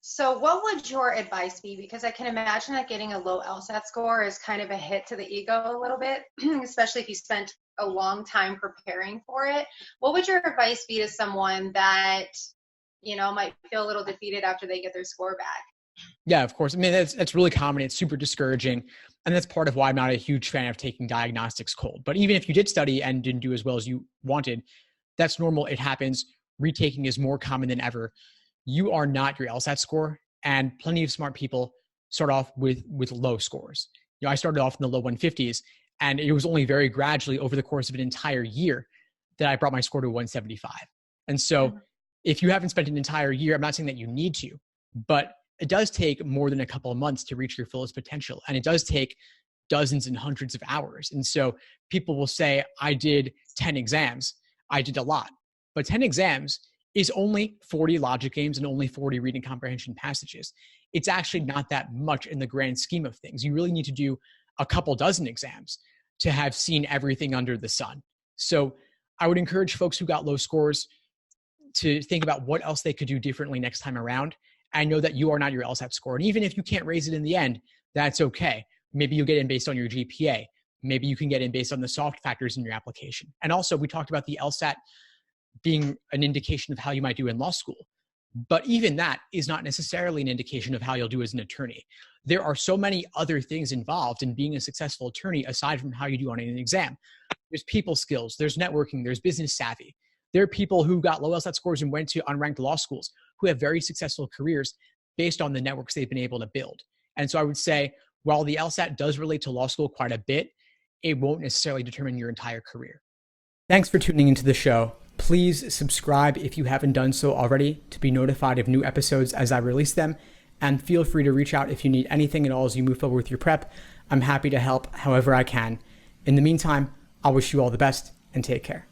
So what would your advice be? Because I can imagine that getting a low LSAT score is kind of a hit to the ego a little bit, especially if you spent a long time preparing for it. What would your advice be to someone that, might feel a little defeated after they get their score back? Yeah, of course. I mean, that's really common. It's super discouraging. And that's part of why I'm not a huge fan of taking diagnostics cold. But even if you did study and didn't do as well as you wanted, that's normal. It happens. Retaking is more common than ever. You are not your LSAT score. And plenty of smart people start off with low scores. I started off in the low 150s, and it was only very gradually over the course of an entire year that I brought my score to 175. And so Mhm. if you haven't spent an entire year, I'm not saying that you need to, but it does take more than a couple of months to reach your fullest potential. And it does take dozens and hundreds of hours. And so people will say, I did 10 exams. I did a lot. But 10 exams is only 40 logic games and only 40 reading comprehension passages. It's actually not that much in the grand scheme of things. You really need to do a couple dozen exams to have seen everything under the sun. So I would encourage folks who got low scores to think about what else they could do differently next time around. I know that you are not your LSAT score. And even if you can't raise it in the end, that's okay. Maybe you get in based on your GPA. Maybe you can get in based on the soft factors in your application. And also, we talked about the LSAT being an indication of how you might do in law school. But even that is not necessarily an indication of how you'll do as an attorney. There are so many other things involved in being a successful attorney aside from how you do on an exam. There's people skills, there's networking, there's business savvy. There are people who got low LSAT scores and went to unranked law schools who have very successful careers based on the networks they've been able to build. And so I would say, while the LSAT does relate to law school quite a bit, it won't necessarily determine your entire career. Thanks for tuning into the show. Please subscribe if you haven't done so already to be notified of new episodes as I release them. And feel free to reach out if you need anything at all as you move forward with your prep. I'm happy to help however I can. In the meantime, I'll wish you all the best and take care.